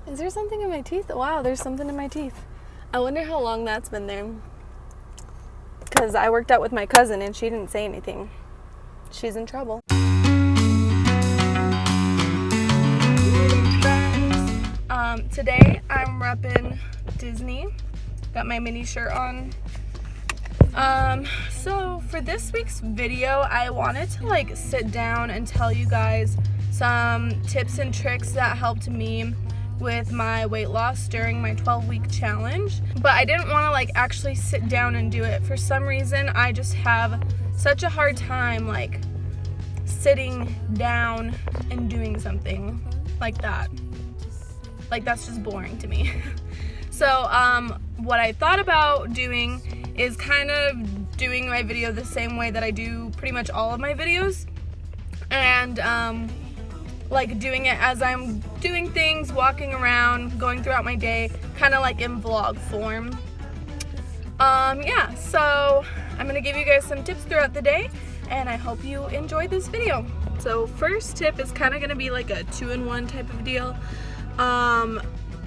Is there something in my teeth? Wow, there's something in my teeth. I wonder how long that's been there. Because I worked out with my cousin and she didn't say anything. She's in trouble. Today I'm repping Disney. Got my mini shirt on. So for this week's video, I wanted to sit down and tell you guys some tips and tricks that helped me with my weight loss during my 12-week challenge. But I didn't want to actually sit down and do it. For some reason, I just have such a hard time sitting down and doing something like that. That's just boring to me. So what I thought about doing is kind of doing my video the same way that I do pretty much all of my videos, and doing it as I'm doing things, walking around, going throughout my day, kind of in vlog form. Yeah, so I'm gonna give you guys some tips throughout the day, and I hope you enjoy this video. So first tip is kind of gonna be like a 2-in-1 type of deal.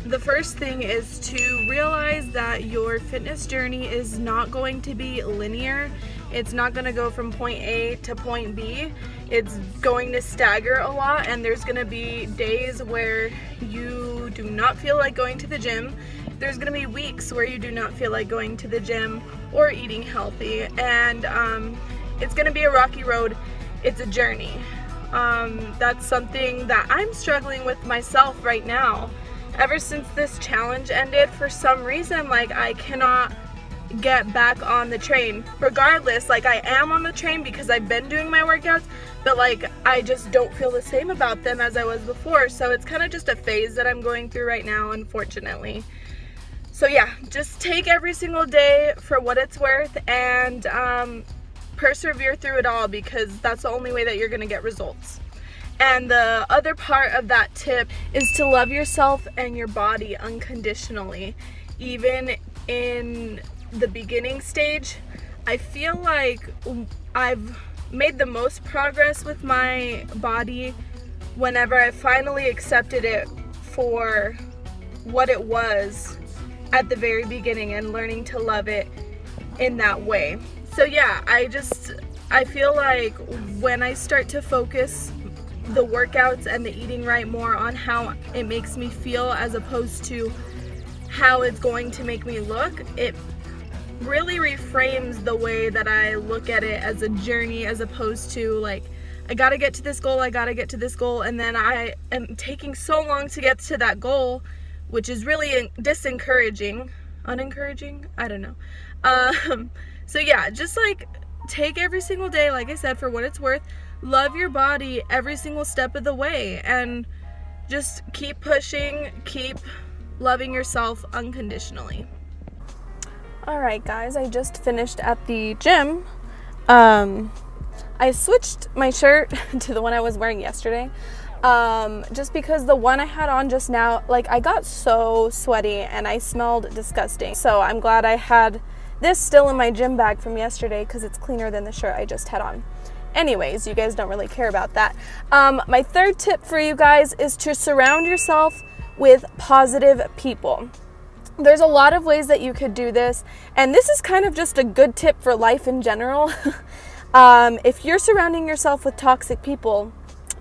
The first thing is to realize that your fitness journey is not going to be linear. It's not going to go from point A to point B. It's going to stagger a lot, and there's going to be days where you do not feel like going to the gym. There's going to be weeks where you do not feel like going to the gym or eating healthy, and it's going to be a rocky road. It's a journey. That's something that I'm struggling with myself right now. Ever since this challenge ended, for some reason, I cannot get back on the train. Regardless, I am on the train because I've been doing my workouts, but I just don't feel the same about them as I was before. So it's kind of just a phase that I'm going through right now, unfortunately. So yeah, just take every single day for what it's worth, and persevere through it all, because that's the only way that you're gonna get results. And the other part of that tip is to love yourself and your body unconditionally. Even in the beginning stage, I feel like I've made the most progress with my body whenever I finally accepted it for what it was at the very beginning and learning to love it in that way. So yeah, I feel like when I start to focus the workouts and the eating right more on how it makes me feel as opposed to how it's going to make me look, it really reframes the way that I look at it as a journey, as opposed to I gotta get to this goal, I gotta get to this goal, and then I am taking so long to get to that goal, which is really unencouraging, I don't know. So yeah, just take every single day, like I said, for what it's worth. Love your body every single step of the way, and just keep pushing, keep loving yourself unconditionally. Alright guys, I just finished at the gym. I switched my shirt to the one I was wearing yesterday, just because the one I had on just now, I got so sweaty and I smelled disgusting. So I'm glad I had this still in my gym bag from yesterday, because it's cleaner than the shirt I just had on. Anyways, you guys don't really care about that. My third tip for you guys is to surround yourself with positive people. There's a lot of ways that you could do this, and this is kind of just a good tip for life in general. If you're surrounding yourself with toxic people,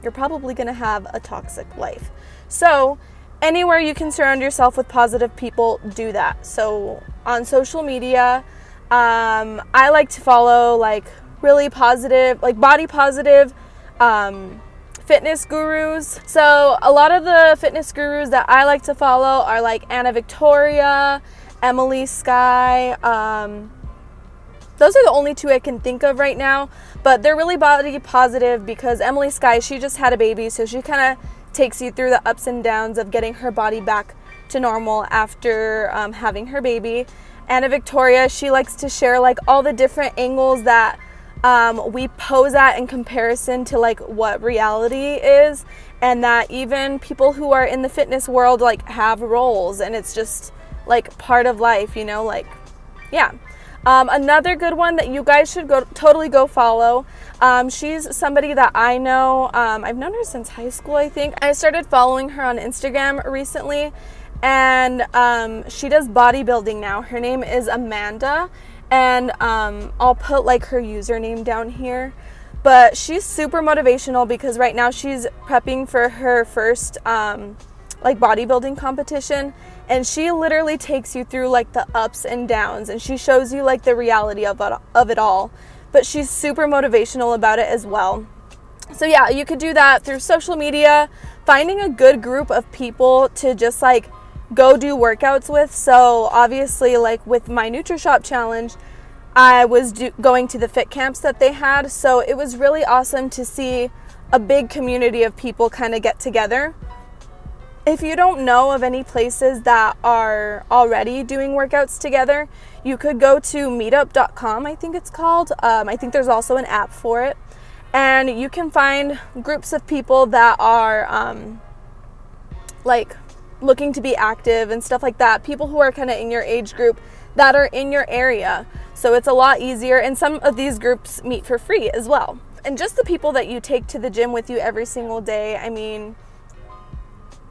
you're probably going to have a toxic life. So anywhere you can surround yourself with positive people, do that. So on social media, I like to follow really positive, body positive fitness gurus. So a lot of the fitness gurus that I like to follow are Anna Victoria, Emily Skye. Those are the only two I can think of right now, but they're really body positive because Emily Skye, she just had a baby, so she kind of takes you through the ups and downs of getting her body back to normal after having her baby. Anna Victoria, she likes to share all the different angles that we pose at in comparison to what reality is, and that even people who are in the fitness world have roles, and it's just part of life, yeah. Another good one that you guys should totally go follow. She's somebody that I know. I've known her since high school, I think. I started following her on Instagram recently, and she does bodybuilding now. Her name is Amanda, and I'll put like her username down here. But she's super motivational because right now she's prepping for her first like bodybuilding competition, and she literally takes you through like the ups and downs, and she shows you like the reality of it all. But she's super motivational about it as well. So yeah, you could do that through social media, finding a good group of people to just like go do workouts with. So obviously, like with my NutriShop challenge, I was going to the fit camps that they had, so it was really awesome to see a big community of people kind of get together. If you don't know of any places that are already doing workouts together, you could go to meetup.com, I think it's called. I think there's also an app for it. And you can find groups of people that are like looking to be active and stuff like that. People who are kind of in your age group that are in your area. So it's a lot easier, and some of these groups meet for free as well. And just the people that you take to the gym with you every single day. I mean,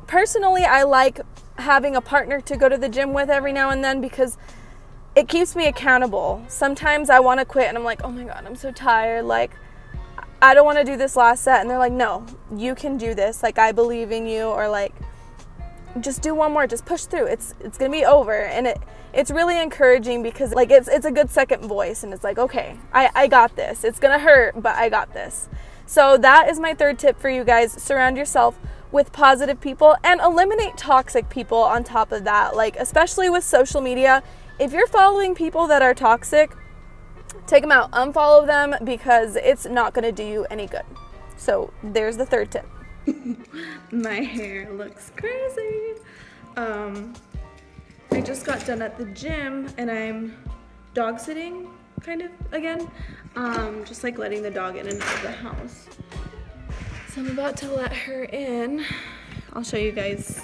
personally, I like having a partner to go to the gym with every now and then because it keeps me accountable. Sometimes I want to quit and I'm like, oh my God, I'm so tired. Like, I don't want to do this last set. And they're like, no, you can do this. Like, I believe in you. Or like, just do one more, just push through. It's going to be over. And it's really encouraging because like it's a good second voice, and it's like, okay, I got this. It's going to hurt, but I got this. So that is my third tip for you guys. Surround yourself with positive people and eliminate toxic people on top of that. Like, especially with social media, if you're following people that are toxic, take them out, unfollow them, because it's not going to do you any good. So there's the third tip. My hair looks crazy. I just got done at the gym and I'm dog sitting kind of again. Just like letting the dog in and out of the house. So I'm about to let her in. I'll show you guys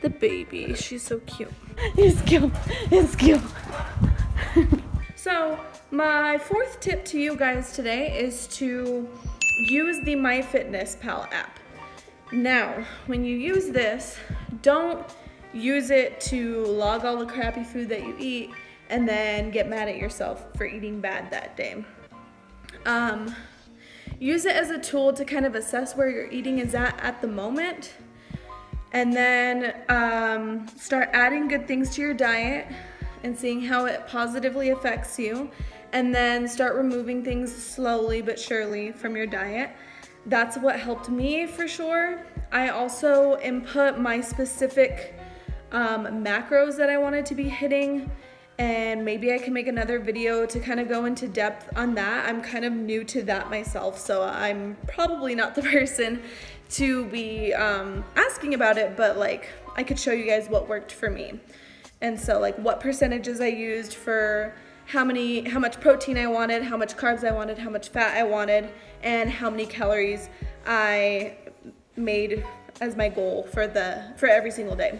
the baby. She's so cute. It's cute. It's cute. So my fourth tip to you guys today is to use the MyFitnessPal app. Now, when you use this, don't use it to log all the crappy food that you eat and then get mad at yourself for eating bad that day. Use it as a tool to kind of assess where your eating is at the moment, and then start adding good things to your diet and seeing how it positively affects you, and then start removing things slowly but surely from your diet. That's what helped me for sure. I also input my specific macros that I wanted to be hitting, and maybe I can make another video to kind of go into depth on that. I'm kind of new to that myself, so I'm probably not the person to be asking about it, but like I could show you guys what worked for me. And so like what percentages I used for how much protein I wanted, how much carbs I wanted, how much fat I wanted, and how many calories I made as my goal for every single day.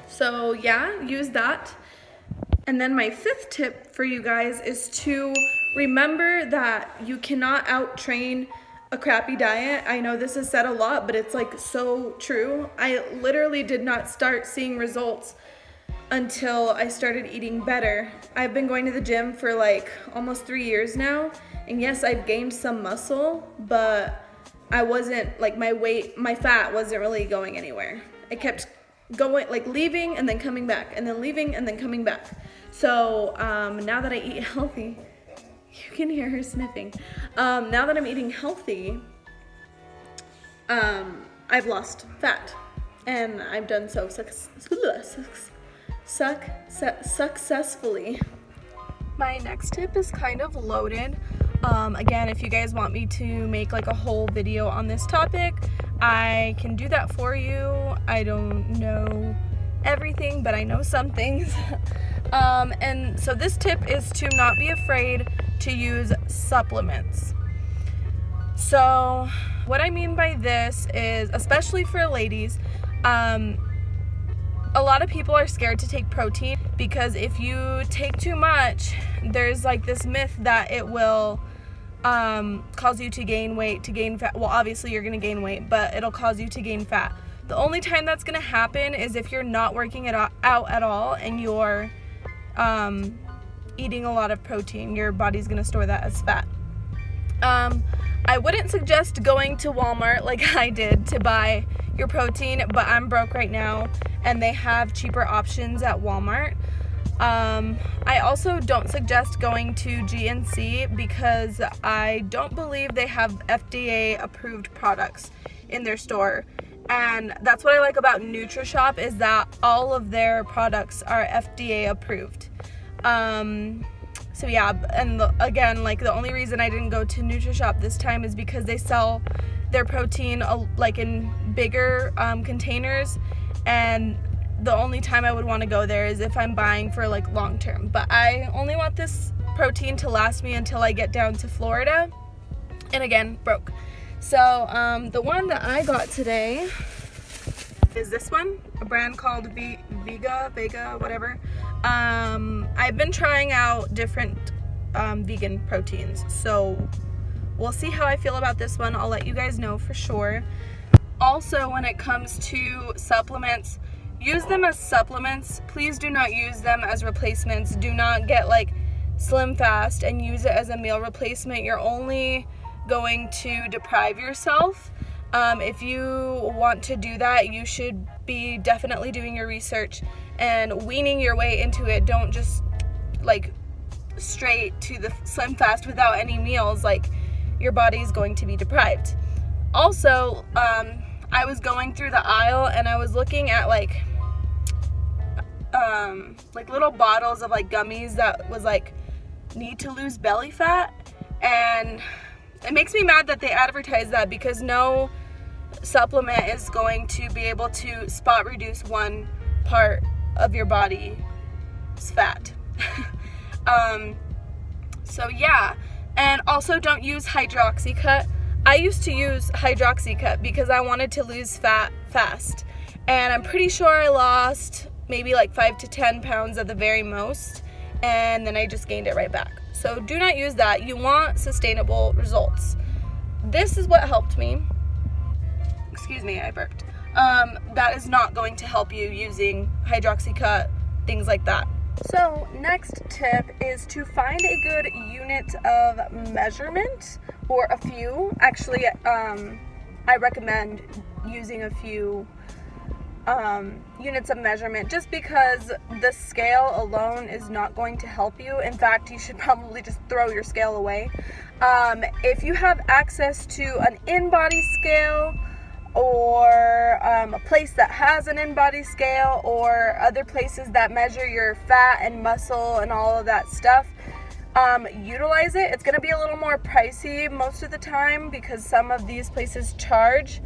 So yeah, use that. And then my fifth tip for you guys is to remember that you cannot out-train a crappy diet. I know this is said a lot, but it's like so true. I literally did not start seeing results until I started eating better. I've been going to the gym for like almost 3 years now, and yes, I've gained some muscle, but I wasn't like my fat wasn't really going anywhere. It kept going, like leaving and then coming back, and then leaving and then coming back. So now that I eat healthy, you can hear her sniffing. Now that I'm eating healthy, I've lost fat, and I've done so successfully. My next tip is kind of loaded. Again, if you guys want me to make like a whole video on this topic, I can do that for you. I don't know everything, but I know some things. And so this tip is to not be afraid to use supplements. So what I mean by this is, especially for ladies, a lot of people are scared to take protein because if you take too much, there's like this myth that it will cause you to gain weight, to gain fat. Well, obviously you're gonna gain weight, but it'll cause you to gain fat. The only time that's gonna happen is if you're not working it out at all and you're eating a lot of protein. Your body's gonna store that as fat. I wouldn't suggest going to Walmart like I did to buy your protein, but I'm broke right now and they have cheaper options at Walmart. I also don't suggest going to GNC because I don't believe they have FDA approved products in their store. And that's what I like about NutriShop, is that all of their products are FDA approved. So yeah, and again, like the only reason I didn't go to NutriShop this time is because they sell their protein like in bigger containers, and the only time I would want to go there is if I'm buying for like long term. But I only want this protein to last me until I get down to Florida, and again, broke. So the one that I got today is this one, a brand called Vega, whatever. I've been trying out different vegan proteins, so we'll see how I feel about this one. I'll let you guys know for sure. Also, when it comes to supplements, use them as supplements. Please do not use them as replacements. Do not get like Slim Fast and use it as a meal replacement. You're only going to deprive yourself. If you want to do that, you should be definitely doing your research and weaning your way into it. Don't just like straight to the Slim Fast without any meals. Like, your body's going to be deprived. Also, I was going through the aisle and I was looking at like little bottles of like gummies that was like need to lose belly fat, and it makes me mad that they advertise that, because no supplement is going to be able to spot reduce one part of your body's fat. So yeah, and also don't use Hydroxycut. I used to use Hydroxycut because I wanted to lose fat fast, and I'm pretty sure I lost maybe like 5 to 10 pounds at the very most, and then I just gained it right back. So do not use that. You want sustainable results. This is what helped me. Excuse me, I burped. That is not going to help you using Hydroxycut, things like that. So next tip is to find a good unit of measurement, or a few. Actually, I recommend using a few units of measurement, just because the scale alone is not going to help you. In fact, you should probably just throw your scale away. If you have access to an in-body scale, or a place that has an in-body scale, or other places that measure your fat and muscle and all of that stuff, utilize it. It's going to be a little more pricey most of the time because some of these places charge,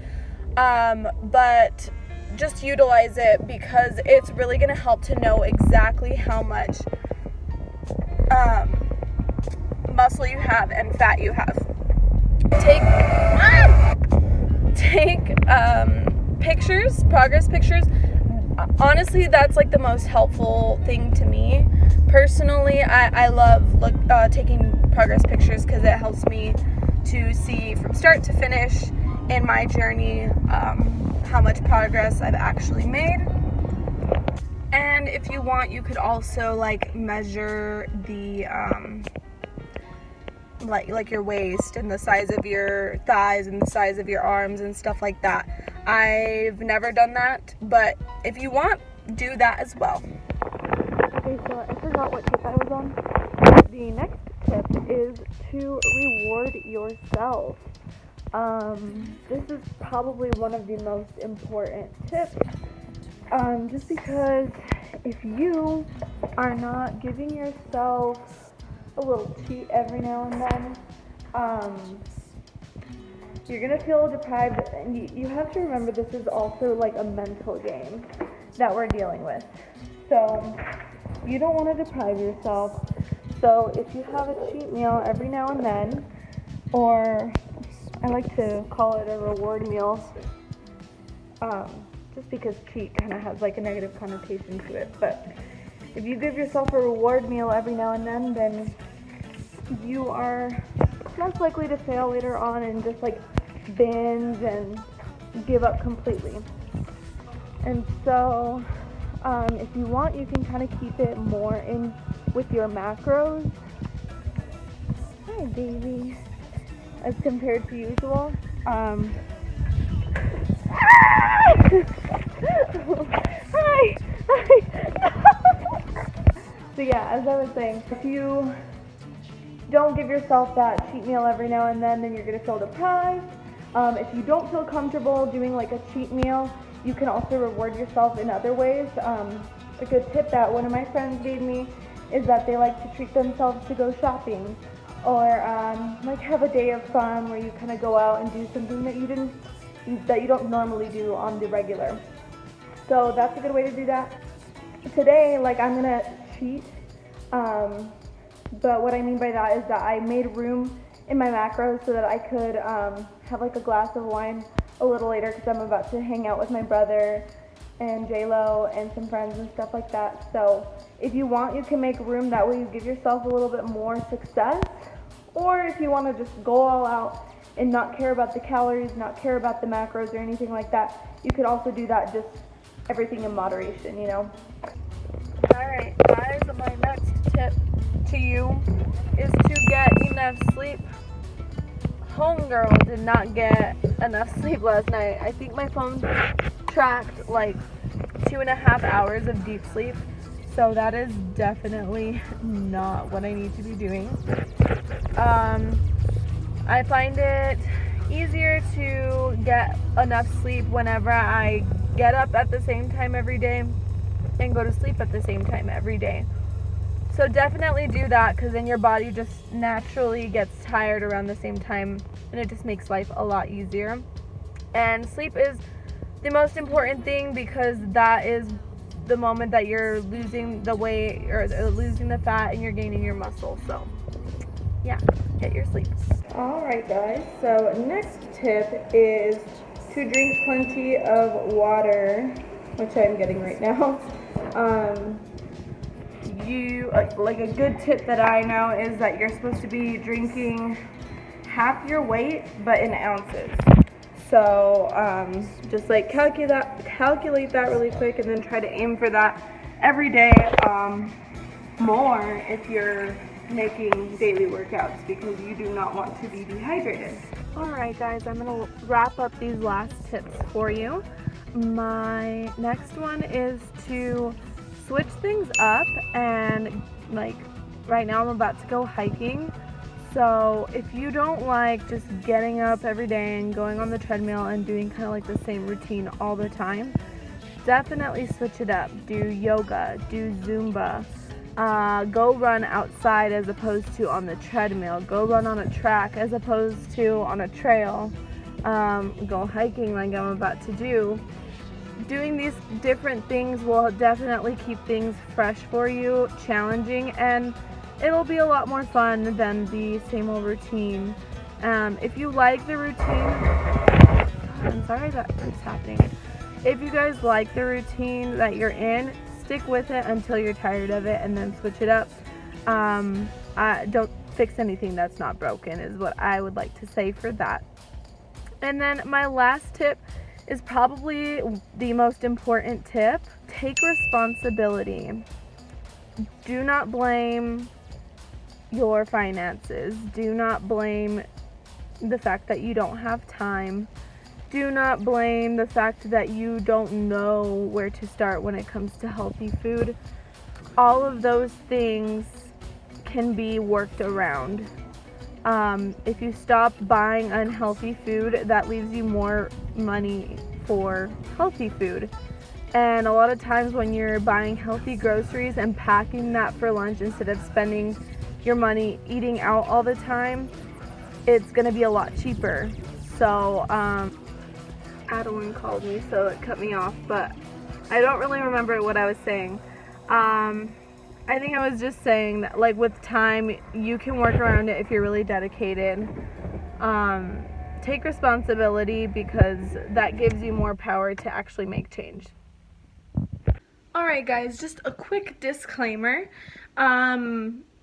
but just utilize it because it's really going to help to know exactly how much muscle you have and fat you have. Take pictures, progress pictures. Honestly, that's like the most helpful thing to me. Personally, I love taking progress pictures because it helps me to see from start to finish in my journey how much progress I've actually made. And if you want, you could also like measure the like your waist and the size of your thighs and the size of your arms and stuff like that. I've never done that, but if you want, do that as well. Okay, so I forgot what tip I was on. The next tip is to reward yourself. This is probably one of the most important tips, just because if you are not giving yourself a little treat every now and then, you're gonna feel deprived, and you have to remember this is also like a mental game that we're dealing with. So you don't want to deprive yourself. So if you have a cheat meal every now and then, or I like to call it a reward meal, just because cheat kind of has like a negative connotation to it. But if you give yourself a reward meal every now and then you are less likely to fail later on and just like binge and give up completely. And so if you want, you can kind of keep it more in with your macros. Hi, baby. As compared to usual. Hi! So yeah, as I was saying, if you don't give yourself that cheat meal every now and then you're going to feel deprived. If you don't feel comfortable doing like a cheat meal, you can also reward yourself in other ways. A good tip that one of my friends gave me is that they like to treat themselves to go shopping, or like have a day of fun where you kind of go out and do something that you don't normally do on the regular. So that's a good way to do that. Today, like, I'm gonna cheat, but what I mean by that is that I made room in my macros so that I could have like a glass of wine a little later, because I'm about to hang out with my brother and J-Lo and some friends and stuff like that. So if you want, you can make room. That way you give yourself a little bit more success. Or if you want to just go all out and not care about the calories, not care about the macros or anything like that, you could also do that, just everything in moderation, you know. Alright guys, my next tip to you is to get enough sleep. Homegirl did not get enough sleep last night. I think my phone tracked like 2.5 hours of deep sleep, so that is definitely not what I need to be doing. I find it easier to get enough sleep whenever I get up at the same time every day and go to sleep at the same time every day. So definitely do that, because then your body just naturally gets tired around the same time, and it just makes life a lot easier. And sleep is the most important thing, because that is the moment that you're losing the weight or losing the fat and you're gaining your muscle. So yeah, get your sleep. Alright guys, so next tip is to drink plenty of water, which I'm getting right now. Like a good tip that I know is that you're supposed to be drinking half your weight but in ounces. So just like calculate that really quick, and then try to aim for that every day, more if you're making daily workouts, because you do not want to be dehydrated. Alright guys, I'm going to wrap up these last tips for you. My next one is to switch things up, and like right now I'm about to go hiking. So if you don't like just getting up every day and going on the treadmill and doing kind of like the same routine all the time, definitely switch it up. Do yoga, do Zumba, go run outside as opposed to on the treadmill, go run on a track as opposed to on a trail, go hiking like I'm about to do. Doing these different things will definitely keep things fresh for you, challenging, and it'll be a lot more fun than the same old routine. If you like the routine, I'm sorry that it's happening. If you guys like the routine that you're in, stick with it until you're tired of it, and then switch it up. Don't fix anything that's not broken is what I would like to say for that. And then my last tip is probably the most important tip. Take responsibility. Do not blame your finances. Do not blame the fact that you don't have time. Do not blame the fact that you don't know where to start when it comes to healthy food. All of those things can be worked around. If you stop buying unhealthy food, that leaves you more money for healthy food. And a lot of times when you're buying healthy groceries and packing that for lunch instead of spending your money eating out all the time, it's going to be a lot cheaper. So Adeline called me, so it cut me off, but I don't really remember what I was saying. I think I was just saying that, like, with time, you can work around it if you're really dedicated. take responsibility, because that gives you more power to actually make change. Alright guys, just a quick disclaimer.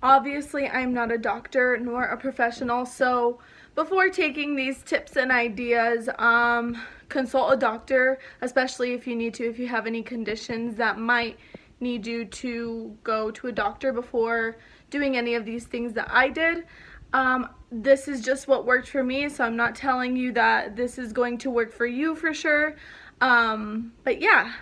Obviously I'm not a doctor nor a professional, so before taking these tips and ideas, consult a doctor, especially if you need to, if you have any conditions that might need you to go to a doctor before doing any of these things that I did. This is just what worked for me, so I'm not telling you that this is going to work for you for sure. But yeah,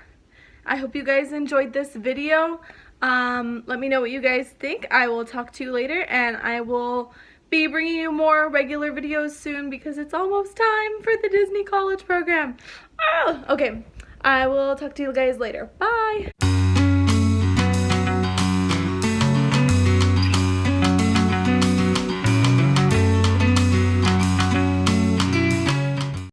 I hope you guys enjoyed this video. Let me know what you guys think. I will talk to you later, and I will be bringing you more regular videos soon because it's almost time for the Disney College program. Oh, okay, I will talk to you guys later. Bye!